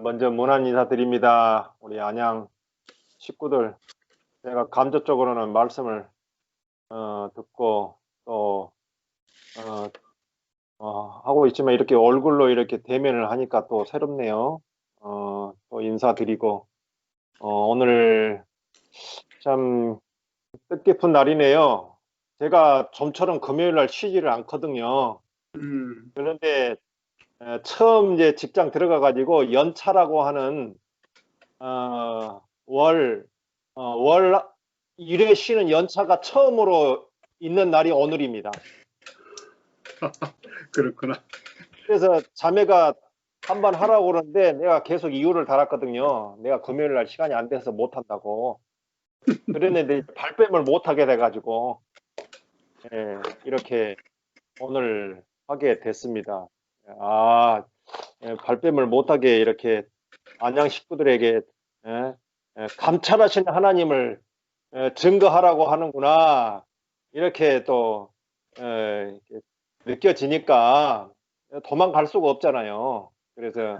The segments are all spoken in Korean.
먼저 문안 인사드립니다. 우리 안양 식구들, 제가 감조 쪽으로는 말씀을 듣고 또 하고 있지만 이렇게 얼굴로 이렇게 대면을 하니까 또 새롭네요. 또 인사드리고 오늘 참 뜻깊은 날이네요. 제가 좀처럼 금요일 날 쉬지를 않거든요. 그런데 처음 이제 직장 들어가 가지고 연차라고 하는 월 1회 쉬는 연차가 처음으로 있는 날이 오늘입니다. 그렇구나. 그래서 자매가 한번 하라고 그러는데 내가 계속 이유를 달았거든요. 내가 금요일 날 시간이 안 돼서 못 한다고. 그랬는데 발뺌을 못 하게 돼가지고 이렇게 오늘 하게 됐습니다. 발뺌을 못 하게 이렇게 안양 식구들에게 감찰하시는 하나님을 증거하라고 하는구나, 이렇게 또 이렇게 느껴지니까 도망갈 수가 없잖아요. 그래서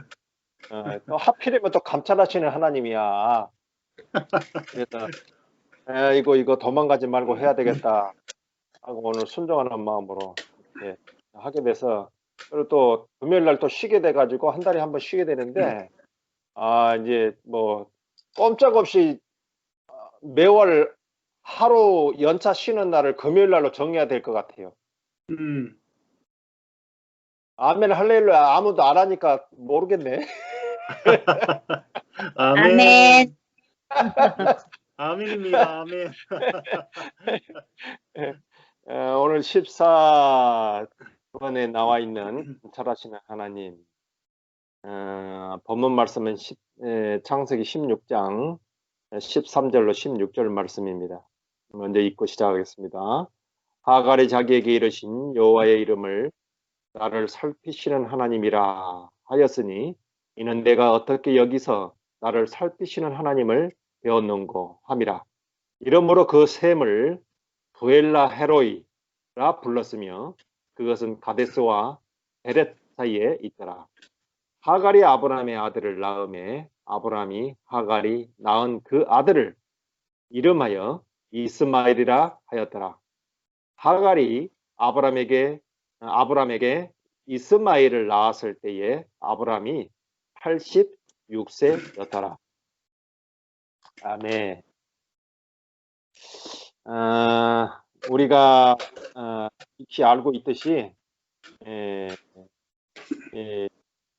또 하필이면 또 감찰하시는 하나님이야. 그래서 이거 도망가지 말고 해야 되겠다 하고 오늘 순종하는 마음으로 이렇게 하게 돼서, 그리고 또 금요일 날 또 쉬게 돼 가지고 한 달에 한 번 쉬게 되는데 이제 뭐 꼼짝없이 매월 하루 연차 쉬는 날을 금요일 날로 정해야 될 것 같아요. 아멘 할렐루야. 아무도 안 하니까 모르겠네. 아멘. 아멘입니다. 아멘. 오늘 14번에 나와 있는 잘하시는 하나님, 본문 말씀은 창세기 16장 13절로 16절 말씀입니다. 먼저 읽고 시작하겠습니다. 하갈이 자기에게 이르신 여호와의 이름을 나를 살피시는 하나님이라 하였으니 이는 내가 어떻게 여기서 나를 살피시는 하나님을 배웠는고 함이라. 이러므로 그 셈을 부엘라 헤로이라 불렀으며 그것은 가데스와 베렛 사이에 있더라. 하갈이 아브라함의 아들을 낳음에 아브라함이 하갈이 낳은 그 아들을 이름하여 이스마엘이라 하였더라. 하갈이 아브라함에게 이스마엘을 낳았을 때에 아브라함이 86세였더라. 아멘. 우리가 익히 알고 있듯이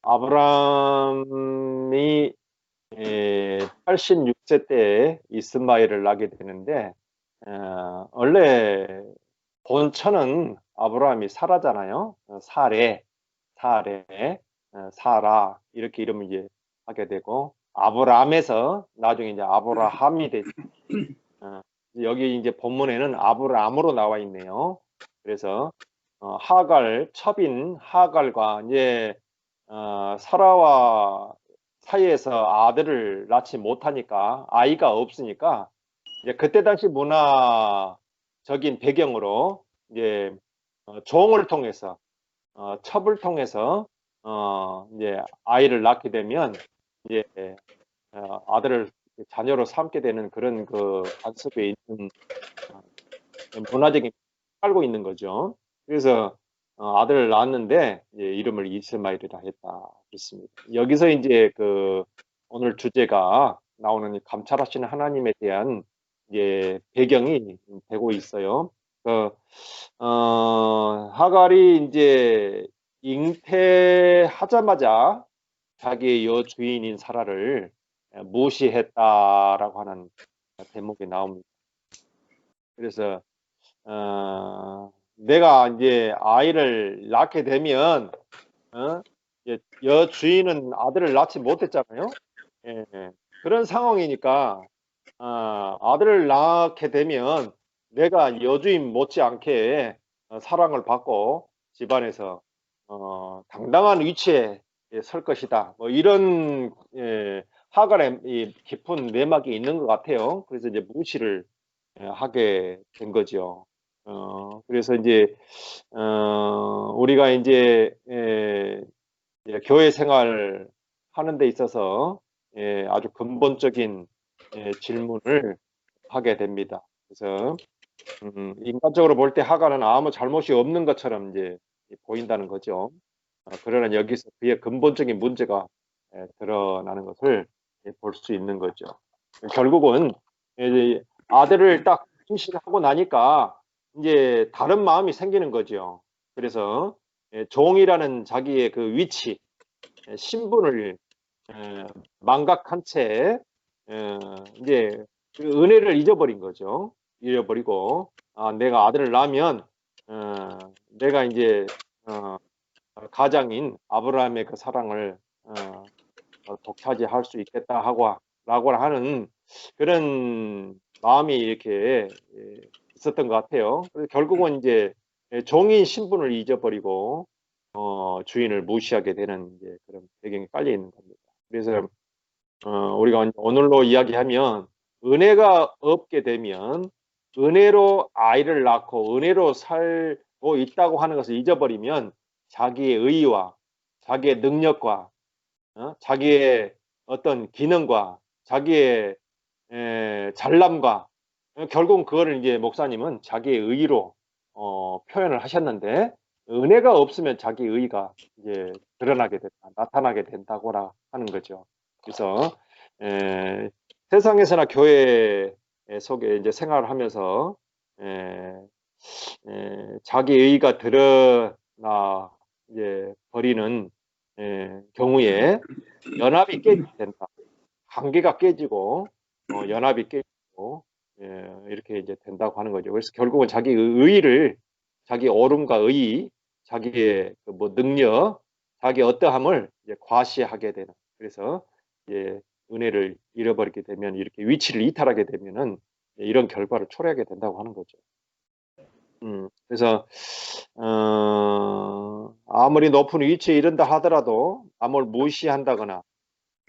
아브라함이 86세 때에 이스마엘을 낳게 되는데, 원래 본처는 아브라함이 사라잖아요. 사라 이렇게 이름을 이제 하게 되고, 아브라함에서 나중에 이제 아브라함이 되죠. 여기 이제 본문에는 아브라함으로 나와 있네요. 그래서 하갈, 첩인 하갈과 이제 사라와 사이에서 아들을 낳지 못하니까, 아이가 없으니까 이제 그때 당시 문화적인 배경으로 이제 종을 통해서 첩을 통해서 이제 아이를 낳게 되면 이제 아들을 자녀로 삼게 되는 그런 그 관습에 있는 문화적인 살고 있는 거죠. 그래서 아들을 낳았는데 이제 이름을 이스마엘이라 했다 했습니다. 여기서 이제 그 오늘 주제가 나오는 감찰하시는 하나님에 대한 이제 배경이 되고 있어요. 하갈이 이제 잉태하자마자 자기의 여주인인 사라를 무시했다라고 하는 대목이 나옵니다. 그래서 내가 이제 아이를 낳게 되면 여주인은 아들을 낳지 못했잖아요. 그런 상황이니까 아들을 낳게 되면 내가 여주인 못지않게 사랑을 받고 집안에서 당당한 위치에 설 것이다, 뭐 이런 하갈의 이 깊은 내막이 있는 것 같아요. 그래서 이제 무시를 하게 된 거죠. 그래서 이제 우리가 이제 교회 생활 하는 데 있어서 아주 근본적인 질문을 하게 됩니다. 그래서 인간적으로 볼 때 하가는 아무 잘못이 없는 것처럼 이제 보인다는 거죠. 그러나 여기서 그의 근본적인 문제가 드러나는 것을 볼 수 있는 거죠. 결국은 이제 아들을 딱 임신하고 나니까 이제 다른 마음이 생기는 거죠. 그래서 종이라는 자기의 그 위치, 신분을 망각한 채 이제 그 은혜를 잊어버린 거죠. 잃어버리고 내가 아들을 낳으면 내가 이제 가장인 아브라함의 그 사랑을 독차지할 수 있겠다 라고 하는 그런 마음이 이렇게 있었던 것 같아요. 그래서 결국은 이제 종인 신분을 잊어버리고 주인을 무시하게 되는 이제 그런 배경이 깔려 있는 겁니다. 그래서 우리가 오늘로 이야기하면 은혜가 없게 되면 은혜로 아이를 낳고 은혜로 살고 있다고 하는 것을 잊어버리면 자기의 의의와 자기의 능력과 자기의 어떤 기능과 자기의 잘남과 결국은 그거를 이제 목사님은 자기의 의의로 표현을 하셨는데 은혜가 없으면 자기 의의가 이제 드러나게 된다, 나타나게 된다고라 하는 거죠. 그래서 세상에서나 교회 속에 이제 생활을 하면서 자기 의의가 드러나 이제 버리는 경우에 연합이 깨지게 된다. 관계가 깨지고 연합이 깨지고 이렇게 이제 된다고 하는 거죠. 그래서 결국은 자기 의의를 자기 옳음과 의의, 자기의 뭐 능력, 자기 어떠함을 이제 과시하게 되는. 그래서 이제 은혜를 잃어버리게 되면 이렇게 위치를 이탈하게 되면은 이런 결과를 초래하게 된다고 하는 거죠. 그래서 아무리 높은 위치에 이른다 하더라도 남을 무시한다거나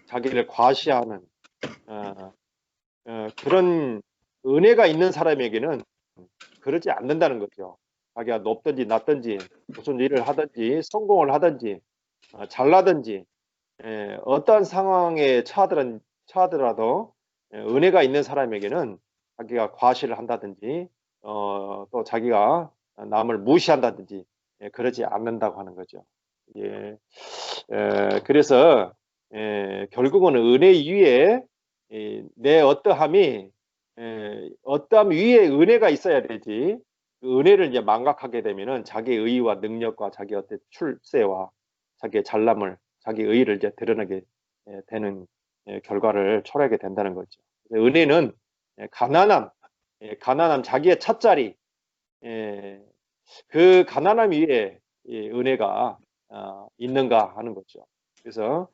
자기를 과시하는 그런 은혜가 있는 사람에게는 그러지 않는다는 거죠. 자기가 높든지 낮든지 무슨 일을 하든지 성공을 하든지 잘나든지 어떠한 상황에 처하더라도 은혜가 있는 사람에게는 자기가 과시를 한다든지 또 자기가 남을 무시한다든지 그러지 않는다고 하는 거죠. 예, 그래서 결국은 은혜 위에 내 어떠함이 어떠함 위에 은혜가 있어야 되지 그 은혜를 이제 망각하게 되면은 자기의 의의와 능력과 자기 어떤 출세와 자기의 잘남을 자기 의의를 이제 드러내게 되는 결과를 초래하게 된다는 거죠. 은혜는 가난함, 가난함 자기의 찻자리 그 가난함 위에 은혜가 있는가 하는 거죠. 그래서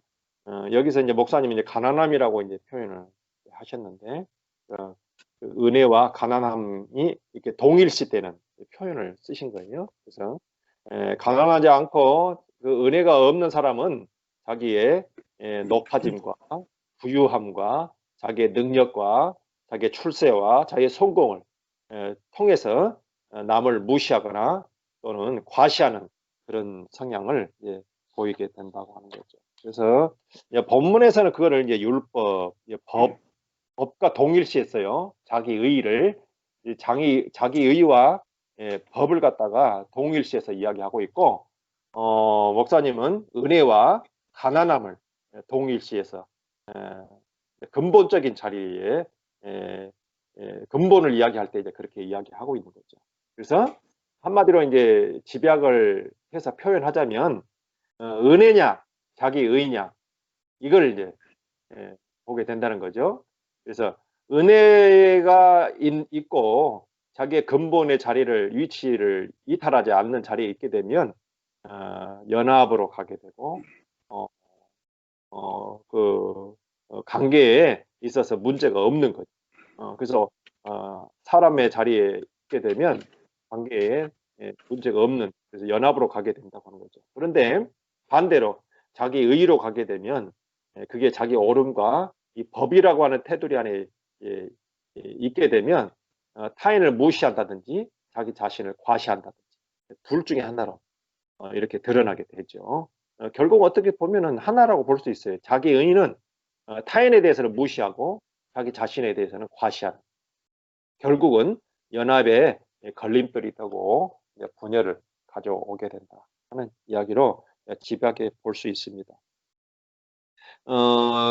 여기서 이제 목사님이 이제 가난함이라고 이제 표현을 하셨는데 그 은혜와 가난함이 이렇게 동일시되는 표현을 쓰신 거예요. 그래서 가난하지 않고 그 은혜가 없는 사람은 자기의 높아짐과 부유함과 자기의 능력과 자기의 출세와 자기의 성공을 통해서 남을 무시하거나 또는 과시하는 그런 성향을 보이게 된다고 하는 거죠. 그래서 본문에서는 그거를 이제 율법, 법과 동일시했어요. 자기 의의를 자기 의의와 법을 갖다가 동일시해서 이야기하고 있고 목사님은 은혜와 가난함을 동일시해서 근본적인 자리에 근본을 이야기할 때 이제 그렇게 이야기하고 있는 거죠. 그래서 한마디로 이제 집약을 해서 표현하자면 은혜냐 자기 의냐 이걸 이제 보게 된다는 거죠. 그래서 은혜가 있고 자기의 근본의 자리를 위치를 이탈하지 않는 자리에 있게 되면 연합으로 가게 되고 관계에 있어서 문제가 없는 거죠. 그래서 사람의 자리에 있게 되면 관계에 문제가 없는 그래서 연합으로 가게 된다고 하는 거죠. 그런데 반대로 자기 의의로 가게 되면 그게 자기 옳음과 이 법이라고 하는 테두리 안에 있게 되면 타인을 무시한다든지 자기 자신을 과시한다든지 둘 중에 하나로 이렇게 드러나게 되죠. 결국 어떻게 보면은 하나라고 볼 수 있어요. 자기 의의는 타인에 대해서는 무시하고 자기 자신에 대해서는 과시하는. 결국은 연합에 걸림돌이 되고 분열을 가져오게 된다 하는 이야기로 집약해 볼 수 있습니다.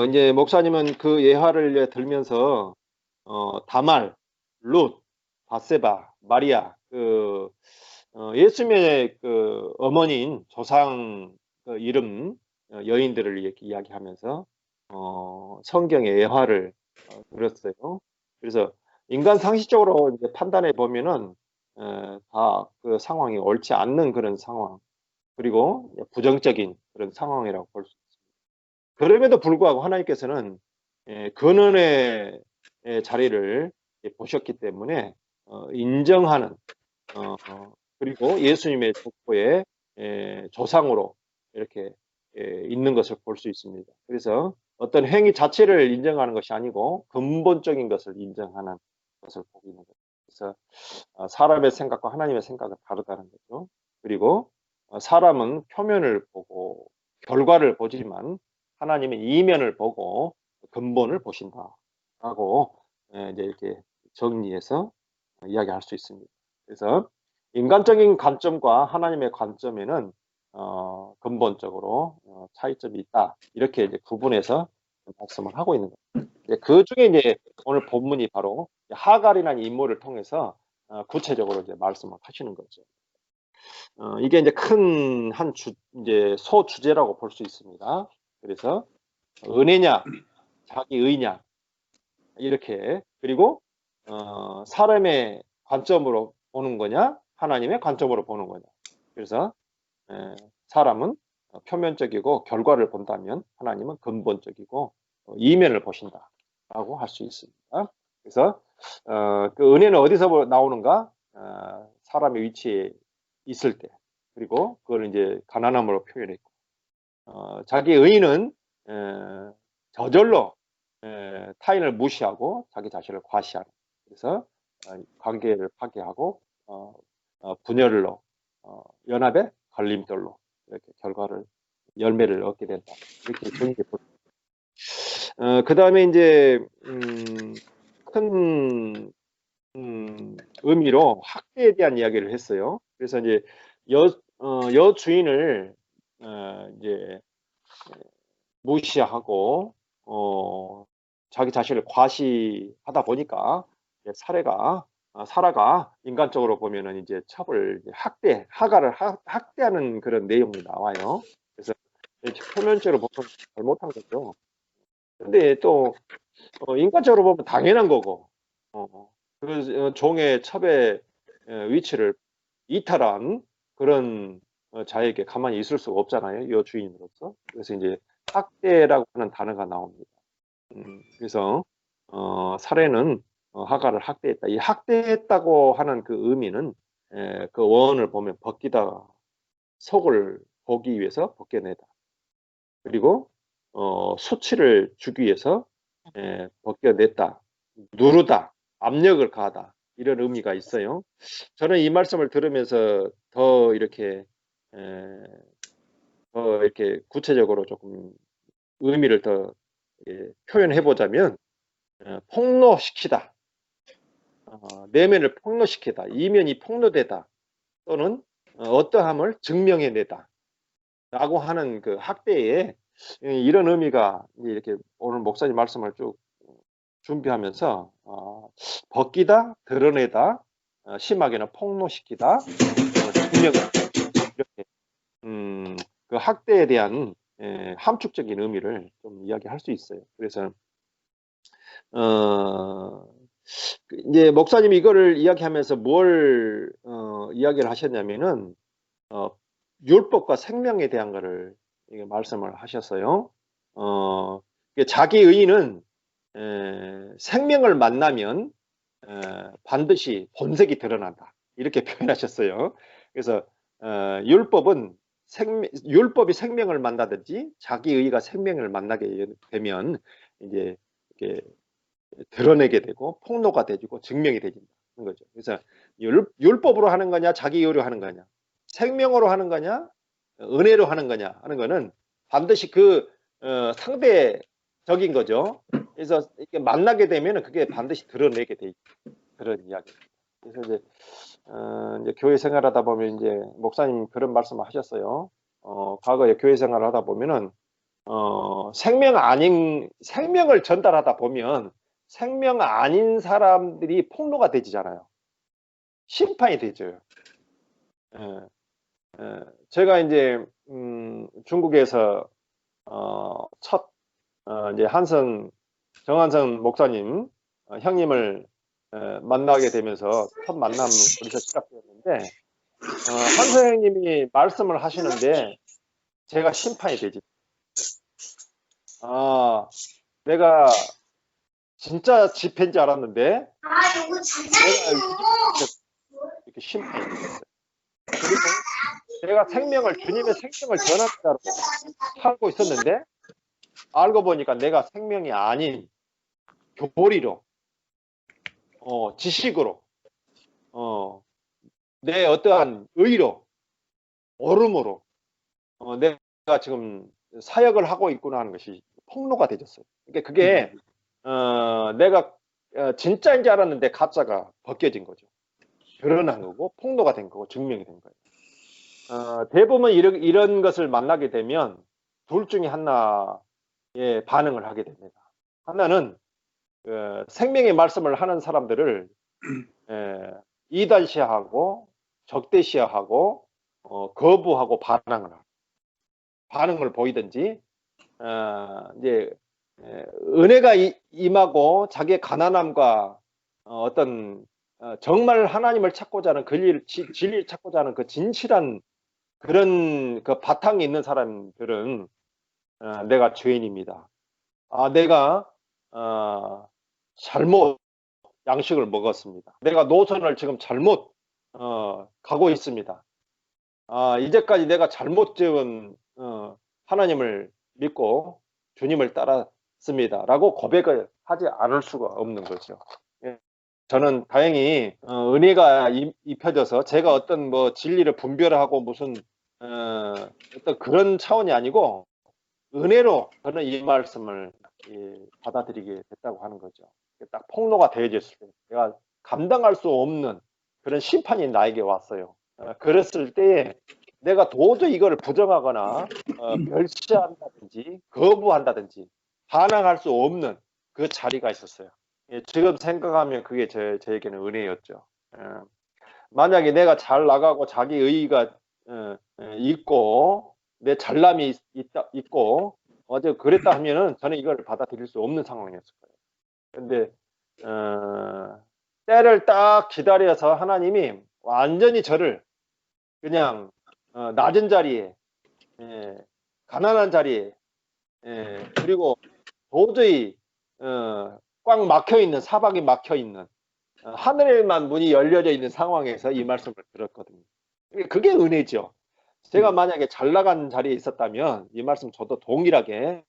이제 목사님은 그 예화를 이제 들면서 다말, 룻, 바세바, 마리아, 예수님의 그 어머니인 조상 그 이름 여인들을 이렇게 이야기하면서 성경의 예화를 들었어요. 그래서 인간 상식적으로 이제 판단해 보면은 다 그 상황이 옳지 않는 그런 상황, 그리고 부정적인 그런 상황이라고 볼 수 있습니다. 그럼에도 불구하고 하나님께서는 근원의 자리를 보셨기 때문에 인정하는, 그리고 예수님의 족보의 조상으로 이렇게 있는 것을 볼 수 있습니다. 그래서 어떤 행위 자체를 인정하는 것이 아니고 근본적인 것을 인정하는 것을 보고 있는 거죠. 그래서 사람의 생각과 하나님의 생각은 다르다는 거죠. 그리고 사람은 표면을 보고 결과를 보지만 하나님은 이면을 보고 근본을 보신다라고 이제 이렇게 정리해서 이야기할 수 있습니다. 그래서 인간적인 관점과 하나님의 관점에는 근본적으로 차이점이 있다. 이렇게 이제 구분해서 말씀을 하고 있는 거예요. 그 중에 이제 오늘 본문이 바로 하갈이라는 인물을 통해서 구체적으로 이제 말씀을 하시는 거죠. 이게 이제 큰 이제 소주제라고 볼 수 있습니다. 그래서 은혜냐, 자기 의냐, 이렇게. 그리고 사람의 관점으로 보는 거냐, 하나님의 관점으로 보는 거냐. 그래서 사람은 표면적이고 결과를 본다면 하나님은 근본적이고 이면을 보신다라고 할 수 있습니다. 그래서 그 은혜는 어디서 나오는가? 사람의 위치에 있을 때, 그리고 그걸 이제 가난함으로 표현했고, 자기 의의는 저절로 타인을 무시하고 자기 자신을 과시하는. 그래서 관계를 파괴하고 분열로 연합의 걸림돌로 이렇게 열매를 얻게 된다. 이렇게 정리해 볼. 그 다음에 이제 큰 의미로 학대에 대한 이야기를 했어요. 그래서 이제 여주인을 이제 무시하고 자기 자신을 과시하다 보니까 사라가 인간적으로 보면은 이제 하갈을 학대하는 그런 내용이 나와요. 그래서 표면적으로 보면 잘못한 거죠. 근데 또 인간적으로 보면 당연한 거고, 그 종의 첩의 위치를 이탈한 그런 자에게 가만히 있을 수가 없잖아요. 여주인으로서. 그래서 이제 학대라고 하는 단어가 나옵니다. 그래서 사례는 하갈을 학대했다. 이 학대했다고 하는 그 의미는 그 원어를 보면 벗기다, 속을 보기 위해서 벗겨내다. 그리고 수치를 주기 위해서 벗겨냈다, 누르다, 압력을 가하다, 이런 의미가 있어요. 저는 이 말씀을 들으면서 더 이렇게 구체적으로 조금 의미를 더 표현해 보자면 폭로시키다, 내면을 폭로시키다, 이면이 폭로되다, 또는 어떠함을 증명해내다 라고 하는 그 학대에 이런 의미가 이렇게 오늘 목사님 말씀을 쭉 준비하면서 벗기다, 드러내다, 심하게는 폭로시키다, 증명하다, 이렇게 그 학대에 대한 함축적인 의미를 좀 이야기할 수 있어요. 그래서 이제 목사님이 이거를 이야기하면서 뭘 이야기를 하셨냐면은 율법과 생명에 대한 거를 말씀을 하셨어요. 자기 의의는 생명을 만나면 반드시 본색이 드러난다, 이렇게 표현하셨어요. 그래서 율법이 생명을 만나든지 자기 의의가 생명을 만나게 되면 이제 이렇게 드러내게 되고 폭로가 되고 증명이 되진다는 거죠. 그래서 율법으로 하는 거냐, 자기 의의로 하는 거냐, 생명으로 하는 거냐, 은혜로 하는 거냐 하는 거는 반드시 상대적인 거죠. 그래서 이렇게 만나게 되면 그게 반드시 드러내게 돼 있는 그런 이야기. 그래서 이제 교회 생활하다 보면 이제 목사님 그런 말씀을 하셨어요. 과거에 교회 생활을 하다 보면은 생명을 전달하다 보면 생명 아닌 사람들이 폭로가 되지잖아요. 심판이 되죠. 제가 이제 중국에서 이제 정한선 목사님 형님을 만나게 되면서 첫 만남으로서 시작되었는데 한선 형님이 말씀을 하시는데 제가 심판이 되지. 내가 진짜 집회인 줄 알았는데 이렇게 심판이 됐어요. 그리고 내가 주님의 생명을 전하는 자로 살고 있었는데 알고 보니까 내가 생명이 아닌 교리로, 지식으로, 내 어떠한 의로, 오름으로 내가 지금 사역을 하고 있구나 하는 것이 폭로가 되졌어요. 그러니까 그게 내가 진짜인 줄 알았는데 가짜가 벗겨진 거죠. 드러난 거고 폭로가 된 거고 증명이 된 거예요. 대부분 이런 것을 만나게 되면 둘 중에 하나의 반응을 하게 됩니다. 하나는 생명의 말씀을 하는 사람들을 이단시하고 적대시하고 거부하고 반응을 보이든지 이제 은혜가 임하고 자기의 가난함과 어떤 정말 하나님을 찾고자 하는 진리를 찾고자 하는 그 진실한 그런 그 바탕이 있는 사람들은 내가 죄인입니다. 내가 잘못 양식을 먹었습니다. 내가 노선을 지금 잘못 가고 있습니다. 이제까지 내가 잘못 지은 하나님을 믿고 주님을 따랐습니다. 라고 고백을 하지 않을 수가 없는 거죠. 저는 다행히 은혜가 입혀져서 제가 어떤 뭐 진리를 분별하고 무슨 어떤 그런 차원이 아니고 은혜로 저는 이 말씀을 받아들이게 됐다고 하는 거죠. 딱 폭로가 되어졌을 때 내가 감당할 수 없는 그런 심판이 나에게 왔어요. 그랬을 때에 내가 도저히 이걸 부정하거나 멸시한다든지 거부한다든지 반항할 수 없는 그 자리가 있었어요. 지금 생각하면 그게 저에게는 은혜였죠. 만약에 내가 잘 나가고 자기 의의가 있고 내 잘남이 있고 어제 그랬다 하면은 저는 이걸 받아들일 수 없는 상황이었을 거예요. 근데 때를 딱 기다려서 하나님이 완전히 저를 그냥 낮은 자리에 가난한 자리에 그리고 도저히 꽉 막혀있는 사방이 막혀있는 하늘에만 문이 열려져 있는 상황에서 이 말씀을 들었거든요. 그게 은혜죠. 제가 만약에 잘 나간 자리에 있었다면 이 말씀 저도 동일하게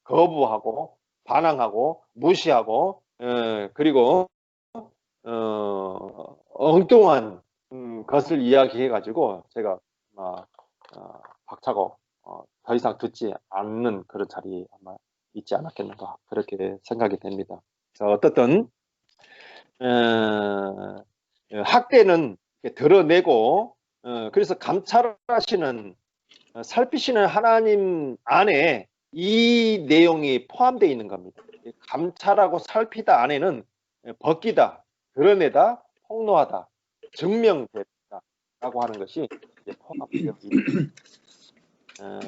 거부하고 반항하고 무시하고 그리고 엉뚱한 것을 이야기해 가지고 제가 박차고 더 이상 듣지 않는 그런 자리에 아마 있지 않았겠는가 그렇게 생각이 됩니다. 어떻든 학대는 드러내고 그래서 감찰하시는 살피시는 하나님 안에 이 내용이 포함되어 있는 겁니다. 감찰하고 살피다 안에는 벗기다, 드러내다, 폭로하다, 증명되다 라고 하는 것이 포함되어 있습니다.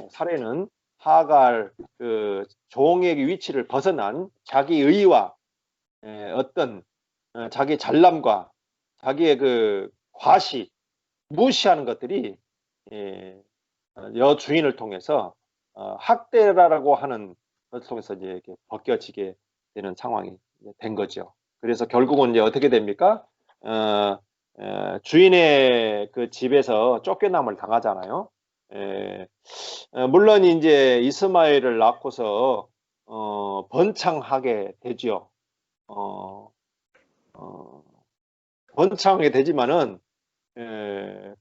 사례는 하갈 그 종의 위치를 벗어난 자기 의와 어떤 자기 잘남과 자기의 그 과시 무시하는 것들이 여주인을 통해서 학대라고 하는 것을 통해서 이제 이렇게 벗겨지게 되는 상황이 된 거죠. 그래서 결국은 이제 어떻게 됩니까? 주인의 그 집에서 쫓겨남을 당하잖아요. 물론 이제 이스마엘을 낳고서 번창하게 되죠. 번창하게 되지만은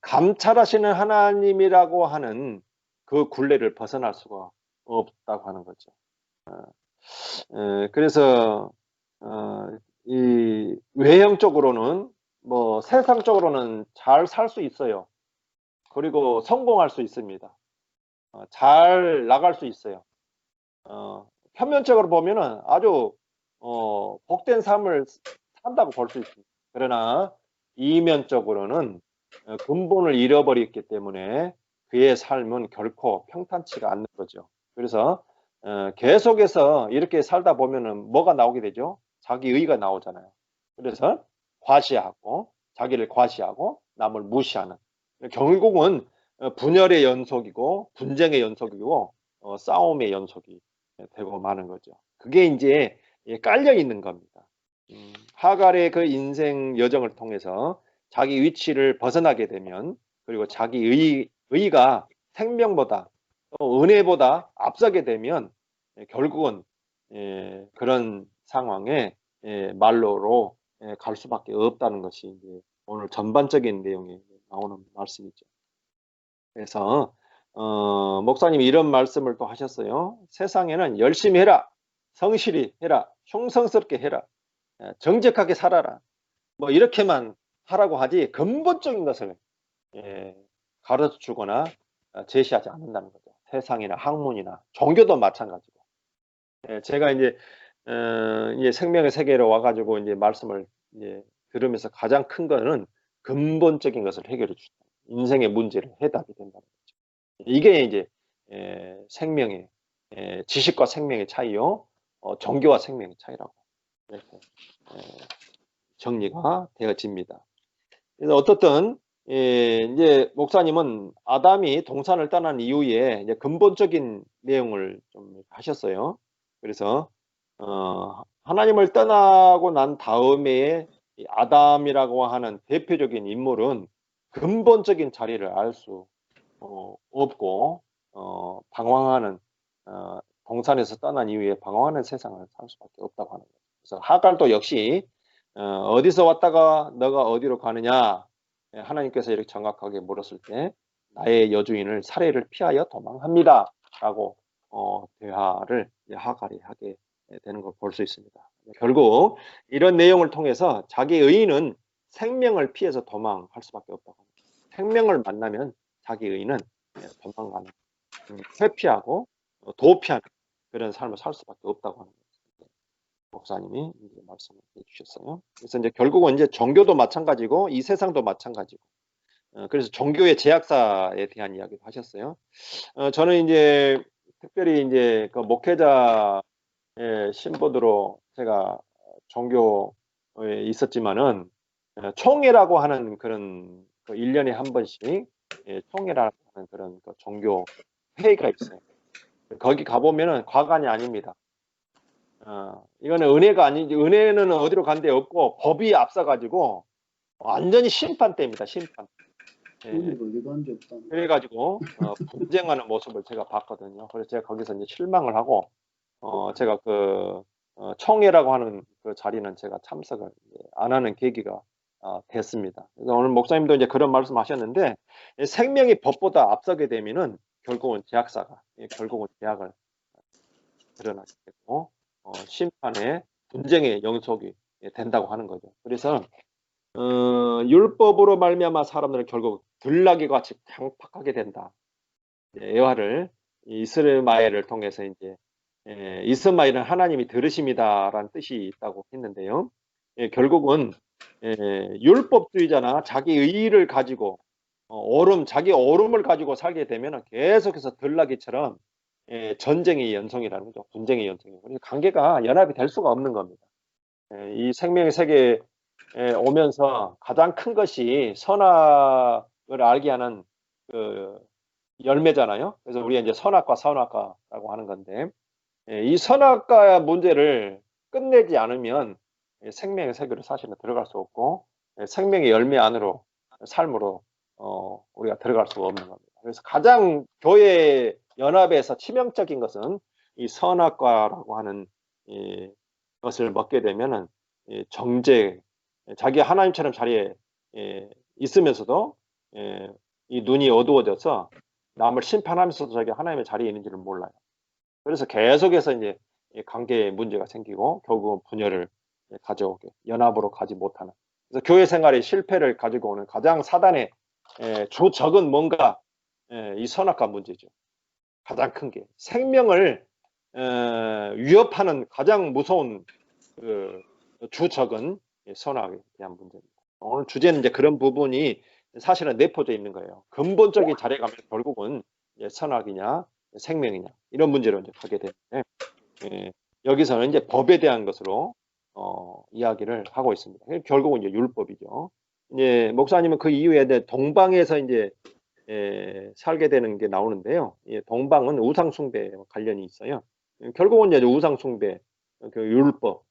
감찰하시는 하나님이라고 하는 그 굴레를 벗어날 수가 없다고 하는 거죠. 그래서 이 외형적으로는 뭐 세상적으로는 잘 살 수 있어요. 그리고 성공할 수 있습니다. 잘 나갈 수 있어요. 표면적으로 보면은 아주 복된 삶을 산다고 볼 수 있습니다. 그러나 이면적으로는 근본을 잃어버렸기 때문에 그의 삶은 결코 평탄치가 않는 거죠. 그래서 계속해서 이렇게 살다 보면은 뭐가 나오게 되죠? 자기의가 나오잖아요. 그래서 과시하고 자기를 과시하고 남을 무시하는, 결국은 분열의 연속이고 분쟁의 연속이고 싸움의 연속이 되고 마는 거죠. 그게 이제 깔려 있는 겁니다. 하갈의 그 인생 여정을 통해서 자기 위치를 벗어나게 되면, 그리고 자기 의가 생명보다 또 은혜보다 앞서게 되면 결국은 그런 상황에 말로로 갈 수밖에 없다는 것이 이제 오늘 전반적인 내용에 나오는 말씀이죠. 그래서 목사님이 이런 말씀을 또 하셨어요. 세상에는 열심히 해라, 성실히 해라, 충성스럽게 해라, 정직하게 살아라, 뭐 이렇게만 하라고 하지 근본적인 것을 가르쳐 주거나 제시하지 않는다는 거죠. 세상이나 학문이나 종교도 마찬가지고. 제가 이제 생명의 세계로 와가지고 이제 말씀을 이제 들으면서 가장 큰 거는 근본적인 것을 해결해 주다. 인생의 문제를 해답이 된다는 거죠. 이게 이제 생명의 지식과 생명의 차이요, 종교와 생명의 차이라고 이렇게 정리가 되어집니다. 그래서 어떻든 이제 목사님은 아담이 동산을 떠난 이후에 이제 근본적인 내용을 좀 하셨어요. 그래서 하나님을 떠나고 난 다음에 이 아담이라고 하는 대표적인 인물은 근본적인 자리를 알 수 없고 방황하는, 동산에서 떠난 이후에 방황하는 세상을 살 수밖에 없다고 하는 거죠. 그래서 하갈도 역시 어디서 왔다가 너가 어디로 가느냐, 하나님께서 이렇게 정확하게 물었을 때 나의 여주인을 살해를 피하여 도망합니다 라고 대화를 하갈이 하게 되는 걸 볼 수 있습니다. 결국 이런 내용을 통해서 자기 의인은 생명을 피해서 도망할 수밖에 없다고 합니다. 생명을 만나면 자기 의인은 도망가는, 회피하고 도피하는 그런 삶을 살 수밖에 없다고 하는 거죠. 목사님이 이제 말씀을 해주셨어요. 그래서 이제 결국은 이제 종교도 마찬가지고 이 세상도 마찬가지고, 그래서 종교의 제약사에 대한 이야기도 하셨어요. 저는 이제 특별히 이제 그 목회자의 신분으로 제가 종교에 있었지만은 총회라고 하는 그런 그 1년에 한 번씩 총회라고 하는 그런 그 종교 회의가 있어요. 거기 가보면은 과관이 아닙니다. 이거는 은혜가 아니지. 은혜는 어디로 간 데 없고 법이 앞서가지고 완전히 심판대입니다. 심판. 그래가지고 분쟁하는 모습을 제가 봤거든요. 그래서 제가 거기서 이제 실망을 하고 제가 그 총회라고 하는 그 자리는 제가 참석을 안 하는 계기가 됐습니다. 그래서 오늘 목사님도 이제 그런 말씀하셨는데, 생명이 법보다 앞서게 되면은 결국은 제약사가 결국은 제약을 드러나게 되고 심판의 분쟁의 영속이 된다고 하는 거죠. 그래서 율법으로 말미암아 사람들은 결국 들나귀 같이 강팍하게 된다. 예화를 이스마엘을 통해서 이제 이스마엘은 하나님이 들으심이다라는 뜻이 있다고 했는데요. 결국은 율법주의자나 자기 의의를 가지고 자기 오름을 가지고 살게 되면 계속해서 들나귀처럼 전쟁의 연속이라는 거죠. 분쟁의 연속이에요. 관계가 연합이 될 수가 없는 겁니다. 이 생명의 세계에 오면서 가장 큰 것이 선악을 알게 하는 그 열매잖아요. 그래서 우리가 이제 선악과 선악과라고 하는 건데, 이 선악과의 문제를 끝내지 않으면 생명의 세계로 사실은 들어갈 수 없고 생명의 열매 안으로 삶으로 우리가 들어갈 수가 없는 겁니다. 그래서 가장 교회 연합에서 치명적인 것은 이 선악과라고 하는 것을 먹게 되면은 정죄, 자기 하나님처럼 자리에 있으면서도 이 눈이 어두워져서 남을 심판하면서도 자기 하나님의 자리에 있는지를 몰라요. 그래서 계속해서 이제 관계에 문제가 생기고 결국은 분열을 가져오게, 연합으로 가지 못하는. 그래서 교회 생활의 실패를 가지고 오는 가장 사단의 주적은 뭔가 이 선악과 문제죠. 가장 큰 게 생명을 위협하는 가장 무서운 그 주적은 선악에 대한 문제입니다. 오늘 주제는 이제 그런 부분이 사실은 내포되어 있는 거예요. 근본적인 자리에 가면 결국은 선악이냐 생명이냐 이런 문제로 이제 가게 되는데 여기서는 이제 법에 대한 것으로 이야기를 하고 있습니다. 결국은 이제 율법이죠. 이제 목사님은 그 이후에 동방에서 이제 살게 되는 게 나오는데요. 동방은 우상 숭배와 관련이 있어요. 결국은 이제 우상 숭배, 그 율법,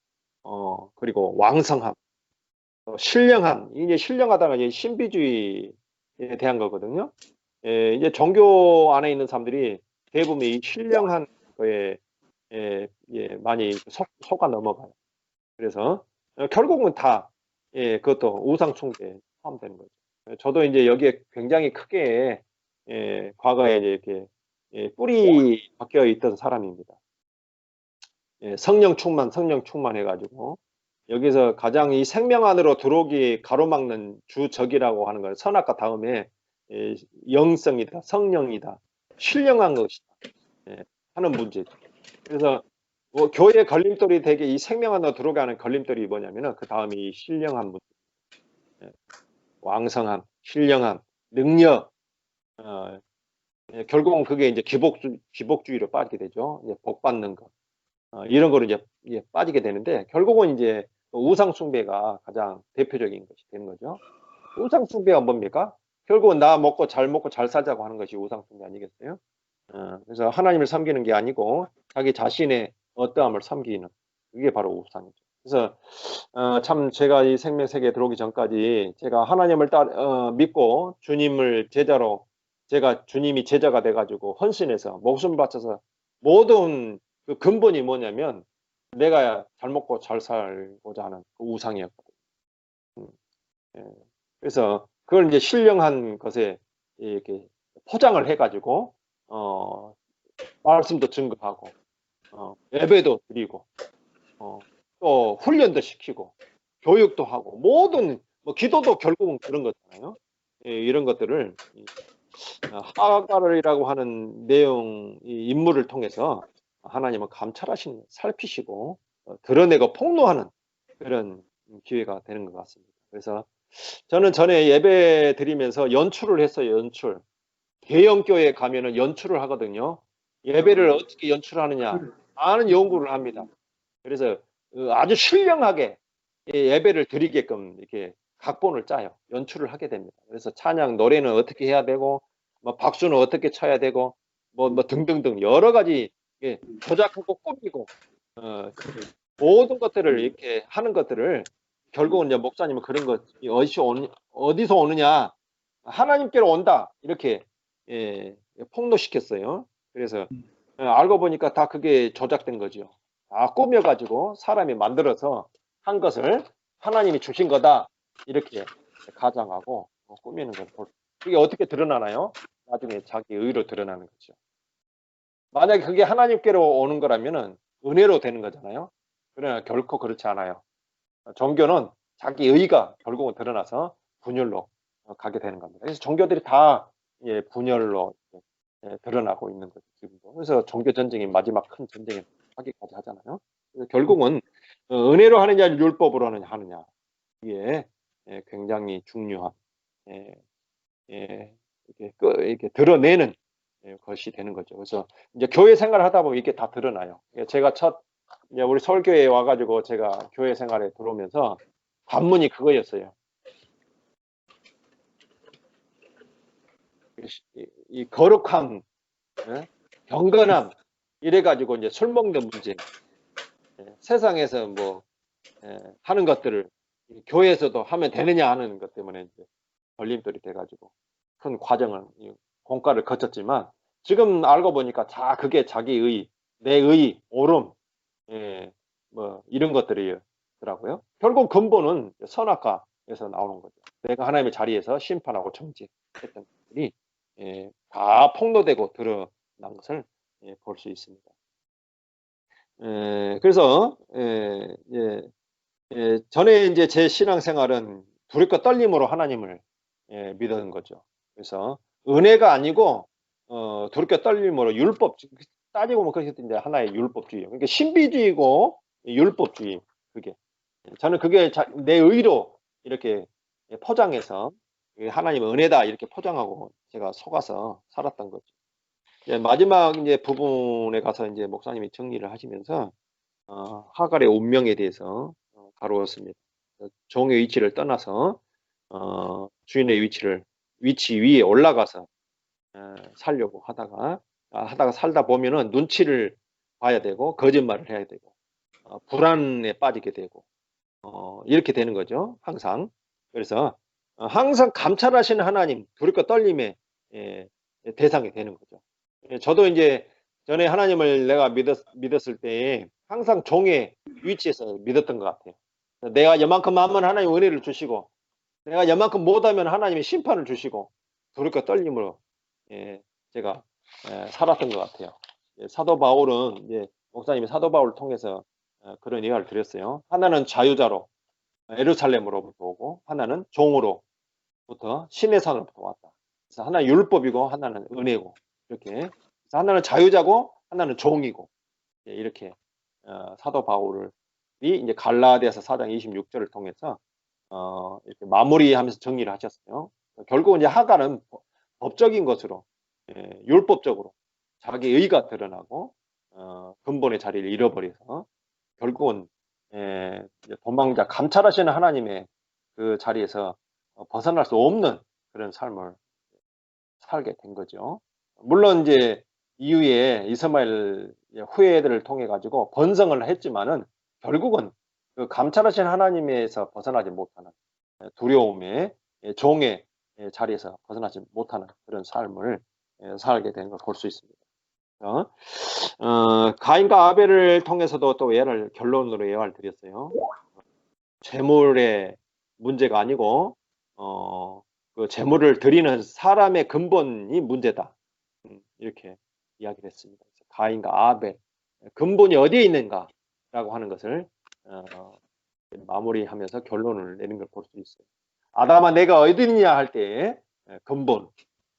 그리고 왕성함, 신령함. 이제 신령하다가 이제 신비주의에 대한 거거든요. 이제 종교 안에 있는 사람들이 대부분 이 신령한 거에 많이 속아 넘어가요. 그래서 결국은 다 그것도 우상 숭배에 포함되는 거죠. 저도 이제 여기에 굉장히 크게 과거에 이제 이렇게 뿌리 박혀 있던 사람입니다. 성령 충만 해가지고 여기서 가장 이 생명 안으로 들어오기 가로막는 주적이라고 하는 건 선악과 다음에 영성이다, 성령이다, 신령한 것이다 하는 문제죠. 그래서 교회 걸림돌이 되게 이 생명 안으로 들어오게 하는 걸림돌이 뭐냐면은 그 다음에 이 신령한 문제, 왕성함, 신령함, 능력, 결국은 그게 이제 기복주의로 빠지게 되죠. 이제 복 받는 것. 이런 거로 이제 빠지게 되는데 결국은 이제 우상숭배가 가장 대표적인 것이 되는 거죠. 우상숭배가 뭡니까? 결국은 나 먹고 잘 살자고 하는 것이 우상숭배 아니겠어요? 그래서 하나님을 섬기는 게 아니고 자기 자신의 어떠함을 섬기는 그게 바로 우상이죠. 그래서 참 제가 이 생명세계에 들어오기 전까지 제가 하나님을 믿고 주님을 제자로 제가 주님이 제자가 돼가지고 헌신해서 목숨 바쳐서 모든 그 근본이 뭐냐면 내가 잘 먹고 잘 살고자 하는 그 우상이었거든요. 예. 그래서 그걸 이제 신령한 것에 이렇게 포장을 해가지고 말씀도 증거하고 예배도 드리고 또 훈련도 시키고 교육도 하고 모든 뭐 기도도 결국은 그런 거잖아요. 이런 것들을 하갈이라고 하는 내용 이 인물을 통해서 하나님은 감찰하시는, 살피시고 드러내고 폭로하는 그런 기회가 되는 것 같습니다. 그래서 저는 전에 예배 드리면서 연출을 했어요. 연출. 대형 교회에 가면은 연출을 하거든요. 예배를 어떻게 연출하느냐 많은 연구를 합니다. 그래서 아주 신령하게 예배를 드리게끔 이렇게 각본을 짜요. 연출을 하게 됩니다. 그래서 찬양 노래는 어떻게 해야 되고 뭐 박수는 어떻게 쳐야 되고 뭐 등등등 여러 가지 조작하고 꾸미고 모든 것들을 이렇게 하는 것들을 결국은 이제 목사님은 그런 것 어디서 오느냐 하나님께로 온다 이렇게 폭로시켰어요. 그래서 알고 보니까 다 그게 조작된 거죠. 다 꾸며가지고 사람이 만들어서 한 것을 하나님이 주신 거다 이렇게 가장하고 꾸미는 걸 그게 어떻게 드러나나요? 나중에 자기 의로 드러나는 거죠. 만약에 그게 하나님께로 오는 거라면은 은혜로 되는 거잖아요. 그러나 결코 그렇지 않아요. 종교는 자기 의가 결국은 드러나서 분열로 가게 되는 겁니다. 그래서 종교들이 다 분열로 드러나고 있는 거죠. 지금도. 그래서 종교 전쟁이 마지막 큰 전쟁이 하기까지 하잖아요. 그래서 결국은 은혜로 하느냐 율법으로 하느냐 이게 굉장히 중요한 이렇게 드러내는 것이 되는 거죠. 그래서 이제 교회 생활을 하다 보면 이게 다 드러나요. 제가 이제 우리 서울교회에 와가지고 제가 교회 생활에 들어오면서 관문이 그거였어요. 이 거룩함, 경건함 이래가지고 이제 술 먹는 문제, 세상에서 뭐 하는 것들을 교회에서도 하면 되느냐 하는 것 때문에 이제 걸림돌이 돼가지고 큰 과정을 공과를 거쳤지만 지금 알고 보니까 그게 자기 의, 내 의, 옳음, 뭐 이런 것들이더라고요. 결국 근본은 선악과에서 나오는 거죠. 내가 하나님의 자리에서 심판하고 정죄했던 것들이 다 폭로되고 드러난 것을 볼 수 있습니다. 그래서 전에 이제 제 신앙생활은 두렵고 떨림으로 하나님을 믿었던 거죠. 그래서 은혜가 아니고 두렵고 떨림으로 율법, 따지고 보면 그게 이제 하나의 율법주의. 그러니까 신비주의고 율법주의. 그게 저는 그게 내 의로 이렇게 포장해서 하나님의 은혜다 이렇게 포장하고 제가 속아서 살았던 거죠. 마지막 이제 부분에 가서 이제 목사님이 정리를 하시면서 하갈의 운명에 대해서 다루었습니다. 종의 위치를 떠나서 주인의 위치 위에 올라가서 살려고 하다가 살다 보면은 눈치를 봐야 되고 거짓말을 해야 되고 불안에 빠지게 되고 이렇게 되는 거죠. 항상. 그래서 항상 감찰하시는 하나님, 두렵고 떨림의 대상이 되는 거죠. 저도 이제 전에 하나님을 내가 믿었을 때 항상 종의 위치에서 믿었던 것 같아요. 내가 이만큼 하면 하나님 은혜를 주시고 내가 이만큼 못하면 하나님이 심판을 주시고 두렵고 떨림으로 제가 살았던 것 같아요. 사도 바울은 이제 목사님이 사도 바울을 통해서 그런 이야기를 드렸어요. 하나는 자유자로 예루살렘으로부터 오고 하나는 종으로부터 시내산으로부터 왔다. 그래서 하나는 율법이고 하나는 은혜고 이렇게 그래서 하나는 자유자고 하나는 종이고 이렇게 사도 바울이 이제 갈라디아서 4장 26절을 통해서 이렇게 마무리하면서 정리를 하셨어요. 결국은 이제 하갈은 법적인 것으로 율법적으로 자기 의가 드러나고 근본의 자리를 잃어버려서 결국은 도망자 감찰하시는 하나님의 그 자리에서 벗어날 수 없는 그런 삶을 살게 된 거죠. 물론 이제 이후에 이스마엘 후예들을 통해 가지고 번성을 했지만은 결국은 그 감찰하신 하나님에서 벗어나지 못하는 두려움의 종의 자리에서 벗어나지 못하는 그런 삶을 살게 된 걸 볼 수 있습니다. 가인과 아벨을 통해서도 또 결론으로 예화를 드렸어요. 재물의 문제가 아니고 그 재물을 드리는 사람의 근본이 문제다. 이렇게 이야기를 했습니다. 가인과 아벨 근본이 어디에 있는가라고 하는 것을 마무리하면서 결론을 내는 걸 볼 수 있어요. 아담아 내가 어디 있느냐 할 때 근본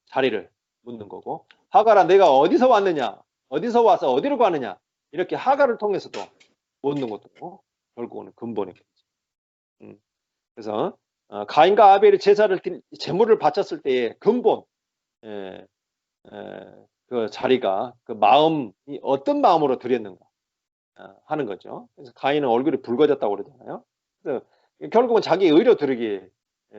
자리를 묻는 거고 하갈아 내가 어디서 왔느냐 어디서 와서 어디로 가느냐 이렇게 하갈을 통해서도 묻는 것도 결국은 근본의 문제. 그래서 가인과 아벨이 제물을 바쳤을 때의 근본 그 자리가 그 마음이 어떤 마음으로 드렸는가 하는 거죠. 그래서 가인은 얼굴이 붉어졌다고 그러잖아요. 그래서 결국은 자기 의로 드리기에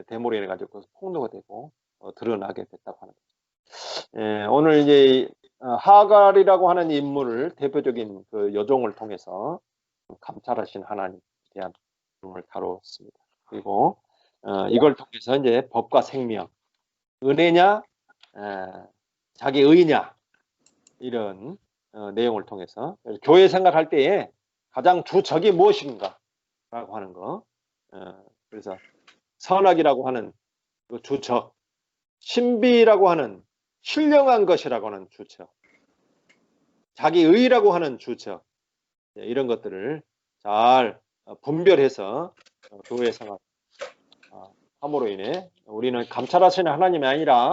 대물에 인해 가지고 폭로가 되고 드러나게 됐다고 하는 거죠. 오늘 이제 하갈이라고 하는 인물을 대표적인 그 여종을 통해서 감찰하신 하나님에 대한 내용을 다뤘습니다. 그리고 이걸 통해서 이제 법과 생명, 은혜냐, 자기 의냐 이런 내용을 통해서 교회 생각할 때에 가장 주적이 무엇인가라고 하는 거. 그래서 선악이라고 하는 그 주적, 신비라고 하는 신령한 것이라고 하는 주적, 자기 의라고 하는 주적 이런 것들을 잘 분별해서 교회 생활 함으로 인해 우리는 감찰하시는 하나님이 아니라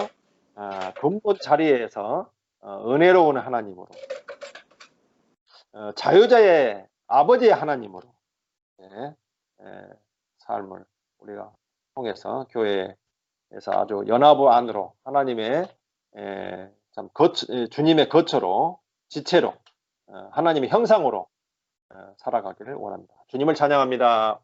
근본 자리에서 은혜로운 하나님으로 자유자의 아버지의 하나님으로 삶을 우리가 통해서 교회에서 아주 연합의 안으로 하나님의 주님의 거처로 지체로 하나님의 형상으로 살아가기를 원합니다. 주님을 찬양합니다.